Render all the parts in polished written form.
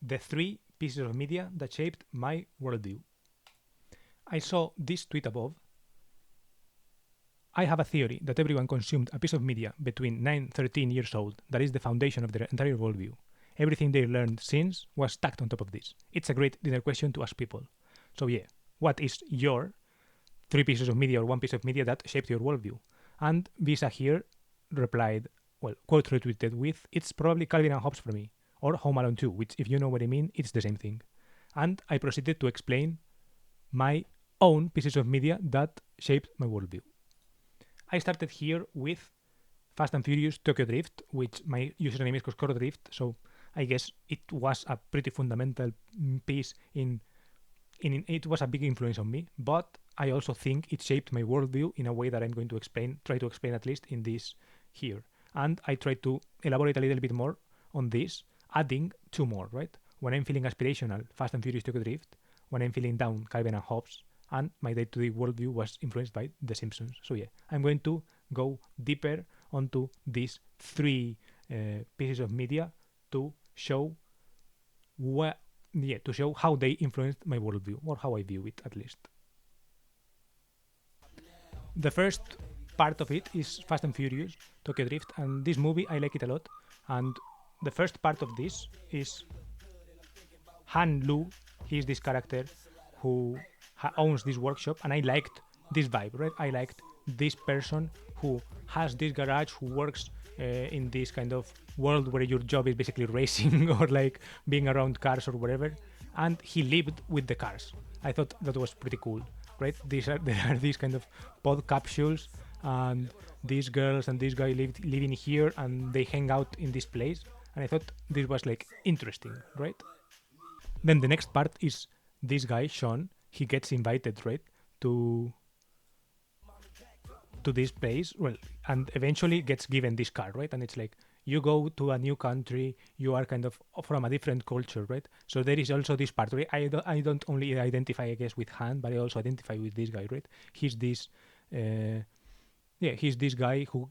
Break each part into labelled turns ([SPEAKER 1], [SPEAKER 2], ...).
[SPEAKER 1] the 3 pieces of media that shaped my worldview. I saw this tweet above. I have a theory that everyone consumed a piece of media between 9 and 13 years old that is the foundation of their entire worldview. Everything they learned since was stacked on top of this. It's a great dinner question to ask people. So yeah, what is your 3 pieces of media or 1 piece of media that shaped your worldview? And Visa here replied, well, quote retweeted with, it's probably Calvin and Hobbes for me, or Home Alone 2, which if you know what I mean, it's the same thing. And I proceeded to explain my own pieces of media that shaped my worldview. I started here with Fast and Furious Tokyo Drift, which my username is Coscoro Drift, so I guess it was a pretty fundamental piece in it was a big influence on me, but I also think it shaped my worldview in a way that I'm going to try to explain at least in this here. And I try to elaborate a little bit more on this, adding 2 more, right? When I'm feeling aspirational, Fast and Furious Tokyo Drift. When I'm feeling down, Calvin and Hobbes. And my day-to-day worldview was influenced by The Simpsons. So yeah, I'm going to go deeper onto these 3 pieces of media to show how they influenced my worldview, or how I view it at least. The first part of it is Fast and Furious Tokyo Drift, and this movie I like it a lot. And the first part of this is Han Lu. He's this character who owns this workshop, and I liked this vibe, right? I liked this person who has this garage, who works in this kind of world where your job is basically racing or like being around cars or whatever, and he lived with the cars. I thought that was pretty cool, right? There are these kind of pod capsules, and these girls and this guy living here, and they hang out in this place, and I thought this was like interesting, right? Then the next part is this guy Sean. He gets invited, right, to this place, well, and eventually gets given this car, right? And it's like, you go to a new country, you are kind of from a different culture, right? So there is also this part, right? I don't only identify, I guess, with Han, but I also identify with this guy, right? He's this guy who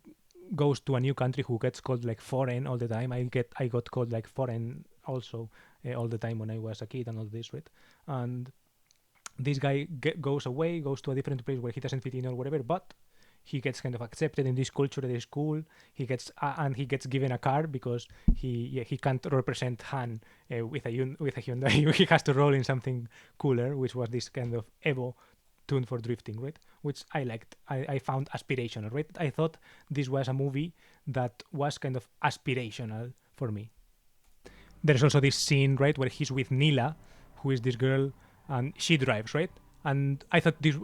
[SPEAKER 1] goes to a new country, who gets called like foreign all the time. I got called like foreign also all the time when I was a kid and all this, right? And this guy goes away, goes to a different place where he doesn't fit in or whatever, but he gets kind of accepted in this culture at his school. He gets given a car because he can't represent Han with a Hyundai. He has to roll in something cooler, which was this kind of Evo tuned for drifting, right? Which I liked. I found aspirational, right? I thought this was a movie that was kind of aspirational for me. There's also this scene, right, where he's with Neela, who is this girl, and she drives, right? And I thought this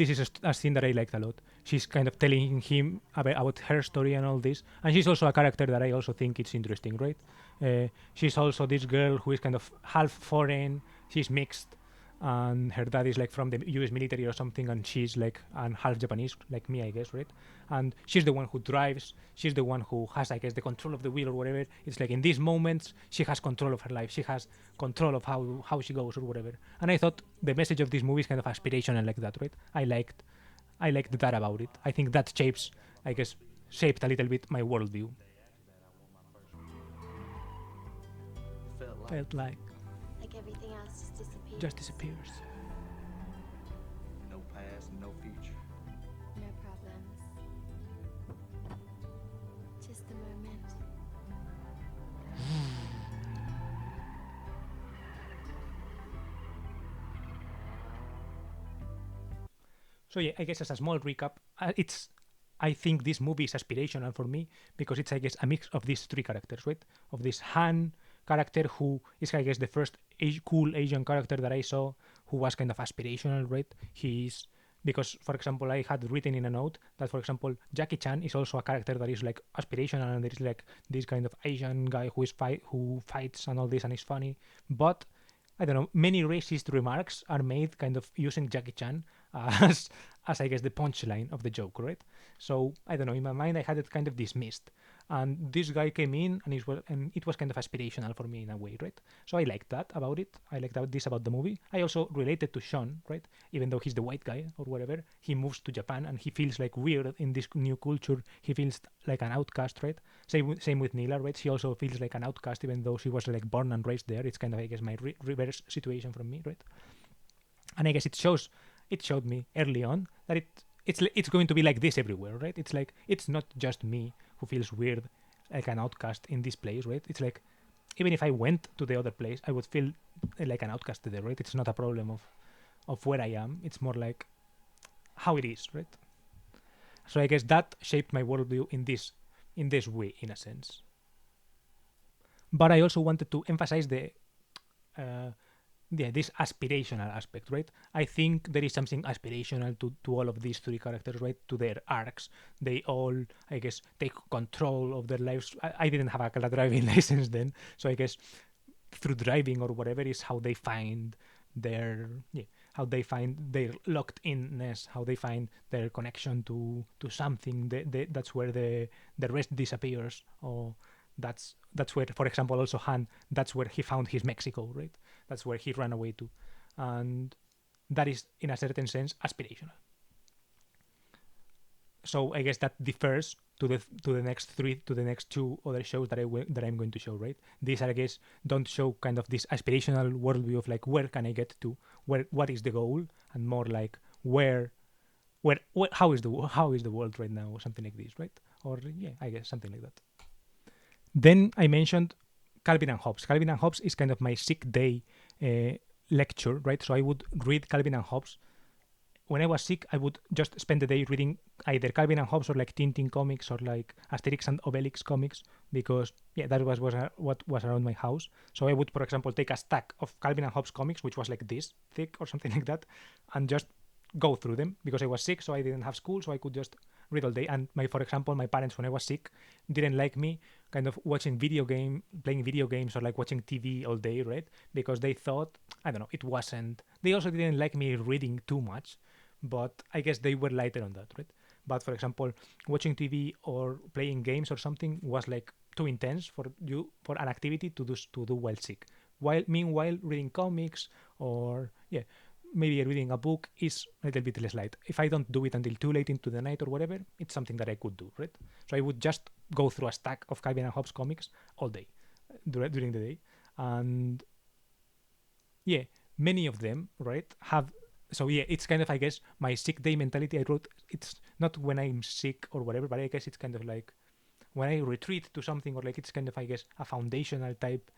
[SPEAKER 1] is a scene that I liked a lot. She's kind of telling him about her story and all this, and she's also a character that I also think it's interesting, right? She's also this girl who is kind of half foreign. She's mixed, and her dad is like from the U.S. military or something, and she's like half Japanese, like me, I guess, right? And she's the one who drives. She's the one who has, I guess, the control of the wheel or whatever. It's like in these moments, she has control of her life. She has control of how she goes or whatever. And I thought the message of this movie is kind of aspirational like that, right? I liked that about it. I think that shaped a little bit my worldview. Felt like
[SPEAKER 2] everything else
[SPEAKER 1] just disappears.
[SPEAKER 3] No past, no future.
[SPEAKER 2] No problems. Just the moment.
[SPEAKER 1] So yeah, I guess as a small recap, I think this movie is aspirational for me because it's, I guess, a mix of these 3 characters, right? Of this Han character, who is, I guess, the first cool Asian character that I saw, who was kind of aspirational, right? He's because, for example, I had written in a note that, for example, Jackie Chan is also a character that is like aspirational, and there is like this kind of Asian guy who fights and all this and is funny, but I don't know, many racist remarks are made kind of using Jackie Chan as I guess the punchline of the joke, right? So I don't know, in my mind I had it kind of dismissed, And this guy came in, and it was kind of aspirational for me in a way, right? So I liked that about it. I liked this about the movie. I also related to Sean, right? Even though he's the white guy or whatever, he moves to Japan and he feels like weird in this new culture. He feels like an outcast, right? Same with Neela, right? She also feels like an outcast even though she was like born and raised there. It's kind of, I guess, my reverse situation from me, right? And I guess it showed me early on that it's going to be like this everywhere, right? It's like it's not just me who feels weird, like an outcast in this place, right? It's like even if I went to the other place, I would feel like an outcast there, right? It's not a problem of where I am. It's more like how it is, right? So I guess that shaped my worldview in this way, in a sense. But I also wanted to emphasize uh, this aspirational aspect, right? I think there is something aspirational to all of these three characters, right? To their arcs. They all, I guess, take control of their lives. I didn't have a car driving license then, so I guess through driving or whatever is how they find their how they find their locked inness, how they find their connection to something. That's where the rest disappears, or that's where, for example, also Han. That's where he found his Mexico, right? That's where he ran away to, and that is in a certain sense aspirational. So I guess that differs to the next two other shows that I'm going to show, right? These, I guess, don't show kind of this aspirational worldview of like where can I get to, what is the goal, and more like where how is the world right now, or something like this, right? Or yeah, I guess something like that. Then I mentioned Calvin and Hobbes. Calvin and Hobbes is kind of my sick day lecture, right? So I would read Calvin and Hobbes when I was sick. I would just spend the day reading either Calvin and Hobbes or like Tintin comics or like Asterix and Obelix comics, because yeah, that was what was around my house. So I would, for example, take a stack of Calvin and Hobbes comics, which was like this thick or something like that, and just go through them because I was sick, so I didn't have school, so I could just read all day. And for example, my parents, when I was sick, didn't like me kind of playing video games or like watching TV all day, right? Because they thought, I don't know, it wasn't. They also didn't like me reading too much, but I guess they were lighter on that, right? But for example, watching TV or playing games or something was like too intense for an activity to do while sick. While meanwhile reading comics or yeah, maybe reading a book is a little bit less light. If I don't do it until too late into the night or whatever, it's something that I could do, right? So I would just go through a stack of Calvin and Hobbes comics all day during the day, and yeah, many of them, right, have. So yeah, it's kind of, I guess, my sick day mentality. I wrote it's not when I'm sick or whatever, but I guess it's kind of like when I retreat to something, or like it's kind of, I guess, a foundational type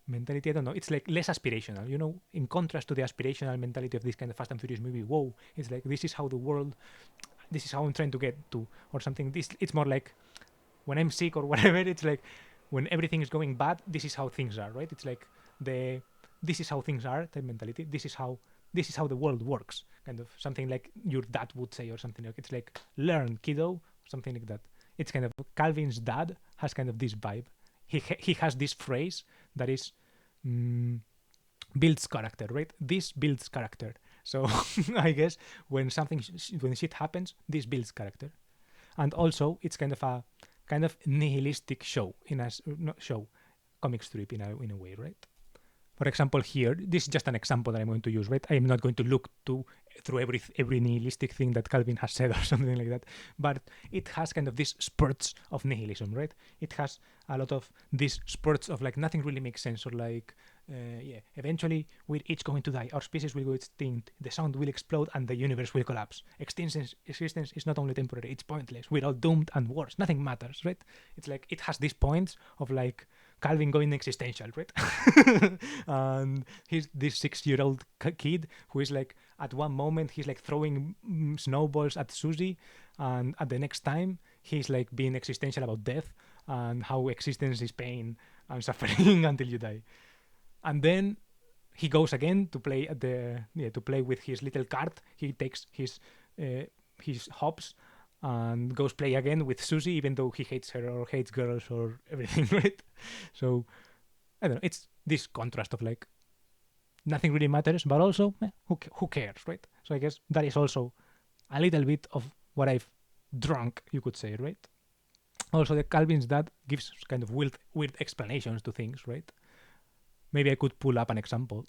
[SPEAKER 1] mentality. I don't know. It's like less aspirational, in contrast to the aspirational mentality of this kind of Fast and Furious movie. Whoa, it's like this is how the world, this is how I'm trying to get to, or something. It's more like when I'm sick or whatever. It's like when everything is going bad, this is how things are, right? It's like the this is how things are type mentality. This is how the world works, kind of something like your dad would say, or something like it's like learn, kiddo, something like that. It's kind of Calvin's dad has kind of this vibe. He has this phrase that is mm, builds character, right? This builds character. So I guess when shit happens, this builds character, and also it's kind of nihilistic show in a not show comic strip in a way, right? For example, here, this is just an example that I'm going to use, right? I'm not going to look through every nihilistic thing that Calvin has said or something like that, but it has kind of these spurts of nihilism, right? It has a lot of these spurts of like nothing really makes sense, or like, yeah, eventually we're each going to die. Our species will go extinct. The sun will explode and the universe will collapse. Existence is not only temporary; it's pointless. We're all doomed and worse. Nothing matters, right? It's like it has these points of like Calvin going existential, right? And he's this 6-year-old kid who is like, at one moment he's like throwing snowballs at Susie, and at the next time he's like being existential about death and how existence is pain and suffering until you die. And then he goes again to play to play with his little cart. He takes his hops and goes play again with Susie, even though he hates her or hates girls or everything, right? So I don't know. It's this contrast of like nothing really matters, but also who cares, right? So I guess that is also a little bit of what I've drunk, you could say, right? Also, the Calvin's dad gives kind of weird explanations to things, right? Maybe I could pull up an example.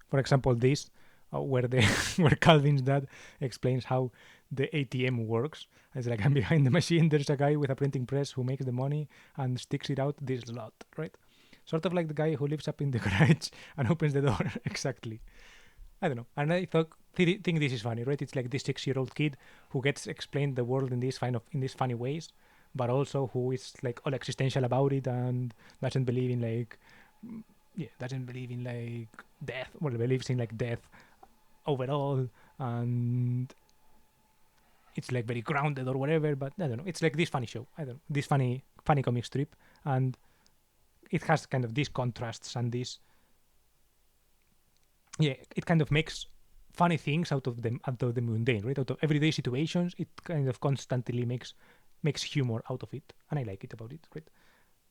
[SPEAKER 1] For example, this, where the where Calvin's dad explains how the ATM works. It's like, I'm behind the machine. There's a guy with a printing press who makes the money and sticks it out this slot, right? Sort of like the guy who lives up in the garage and opens the door. Exactly. I don't know. And I think this is funny, right? It's like this 6-year-old kid who gets explained the world in these funny ways, but also who is like all existential about it and doesn't believe in like doesn't believe in like death. Well, believes in like death overall, and it's like very grounded or whatever. But I don't know. It's like this funny show. I don't know, this funny comic strip, and it has kind of these contrasts and this it kind of makes funny things out of the mundane, right? Out of everyday situations, it kind of constantly makes humor out of it, and I like it about it, right?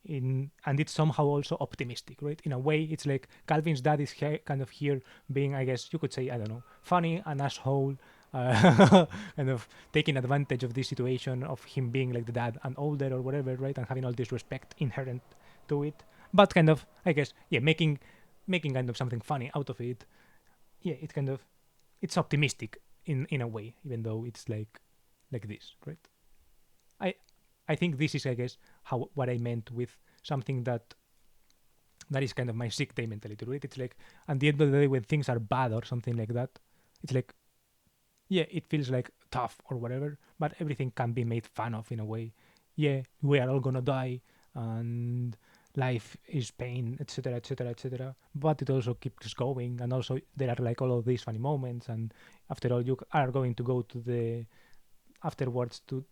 [SPEAKER 1] And it's somehow also optimistic, right? In a way, it's like Calvin's dad is kind of here being, I guess you could say, I don't know, funny, an asshole, kind of taking advantage of this situation of him being like the dad and older or whatever, right? And having all this respect inherent to it, but kind of, I guess, making kind of something funny out of it. Yeah, it's optimistic in a way, even though it's like this, right? I I think this is, I guess, how what I meant with something that is kind of my sick day mentality, right? It's like at the end of the day, when things are bad or something like that, it's like it feels like tough or whatever, but everything can be made fun of in a way. Yeah, we are all gonna die, and life is pain, etc., etc., etc. But it also keeps going, and also there are like all of these funny moments, and after all, you are going to go to the afterwards to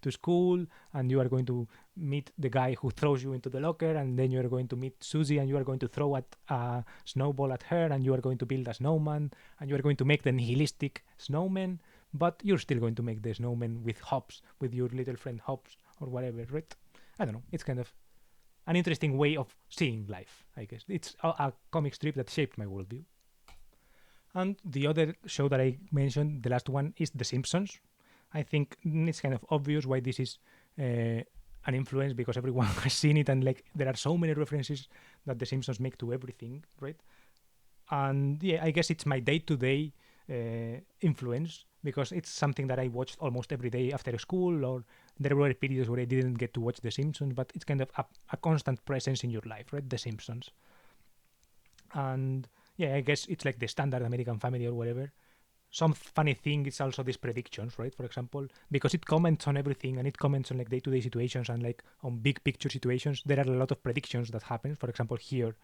[SPEAKER 1] to school, and you are going to meet the guy who throws you into the locker, and then you are going to meet Susie, and you are going to throw at a snowball at her, and you are going to build a snowman, and you are going to make the nihilistic snowman, but you're still going to make the snowman with Hobbes, with your little friend Hobbes or whatever, right? I don't know. It's kind of an interesting way of seeing life, I guess. It's a comic strip that shaped my worldview. And the other show that I mentioned, the last one, is The Simpsons. I think it's kind of obvious why this is an influence, because everyone has seen it, and like there are so many references that The Simpsons make to everything, right? And yeah, I guess it's my day-to-day influence, because it's something that I watched almost every day after school, or there were periods where I didn't get to watch The Simpsons, but it's kind of a constant presence in your life, right? The Simpsons. And yeah, I guess it's like the standard American family or whatever. Some funny thing is also these predictions, right? For example, because it comments on everything, and it comments on like day-to-day situations and like on big picture situations. There are a lot of predictions that happen. For example, here,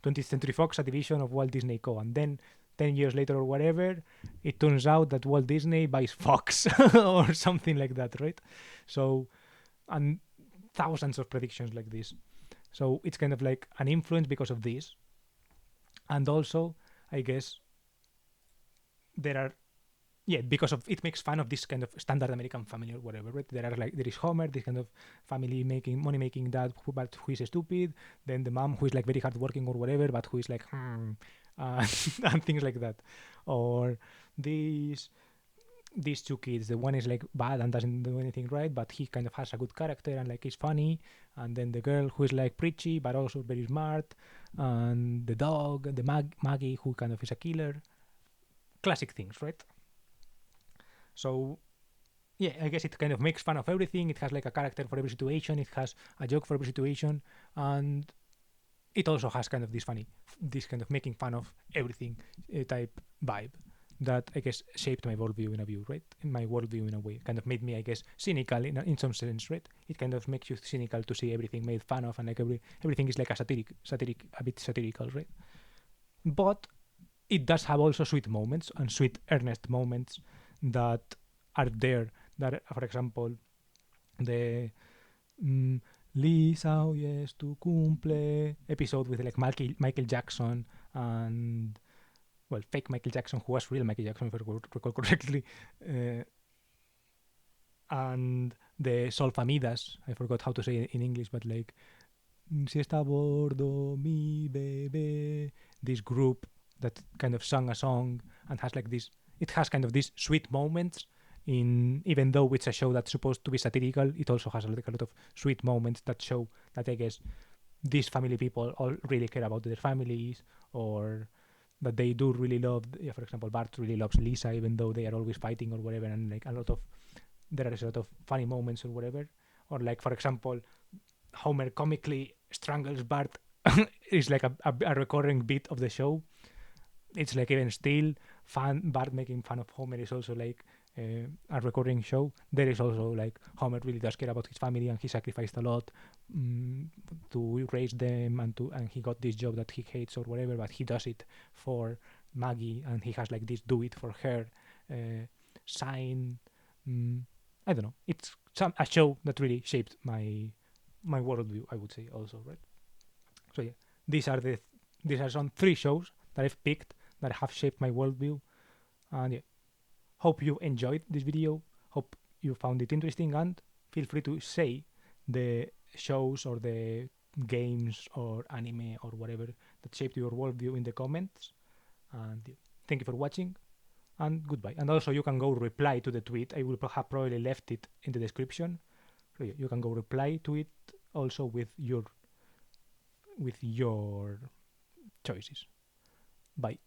[SPEAKER 1] 20th Century Fox, a division of Walt Disney Co. And then 10 years later or whatever, it turns out that Walt Disney buys Fox or something like that, right? So, and thousands of predictions like this. So it's kind of like an influence because of this. And also, I guess there are because of it makes fun of this kind of standard American family or whatever, right? There is Homer, this kind of family making money making dad, who is stupid. Then the mom who is like very hardworking or whatever, but who is like and things like that. Or these two kids, the one is like bad and doesn't do anything right, but he kind of has a good character and like is funny. And then the girl who is like preachy but also very smart, and the dog, the Maggie, who kind of is a killer. Classic things, right? So yeah, I guess it kind of makes fun of everything. It has like a character for every situation. It has a joke for every situation, and it also has kind of this kind of making fun of everything type vibe that I guess shaped my worldview in a view, right? In my worldview in a way, kind of made me, I guess, cynical in some sense, right? It kind of makes you cynical to see everything made fun of, and like everything is like a a bit satirical, right? But it does have also sweet moments and sweet earnest moments that are there. That, for example, the mm, Lisa, hoy es tu cumple episode with like Michael Jackson and well, fake Michael Jackson, who was real Michael Jackson, if I recall correctly, uh, and the solfamidas. I forgot how to say it in English, but like si está a bordo mi bebé, this group that kind of sung a song and has like this. It has kind of these sweet moments in even though it's a show that's supposed to be satirical, it also has like a lot of sweet moments that show that I guess these family people all really care about their families, or that they do really love. Yeah, for example, Bart really loves Lisa, even though they are always fighting or whatever, and like there is a lot of funny moments or whatever. Or like for example, Homer comically strangles Bart is like a recurring bit of the show. It's like even still fun. Bart making fun of Homer is also like a recurring show. There is also like Homer really does care about his family and he sacrificed a lot to raise them, and he got this job that he hates or whatever, but he does it for Maggie, and he has like this do it for her sign. Mm, I don't know. It's a show that really shaped my worldview, I would say also, right? So yeah, these are some three shows that I've picked that have shaped my worldview. And yeah, hope you enjoyed this video. Hope you found it interesting, and feel free to say the shows or the games or anime or whatever that shaped your worldview in the comments. And yeah, thank you for watching, and goodbye. And also you can go reply to the tweet. I will have probably left it in the description. So yeah, you can go reply to it also with your choices. Bye.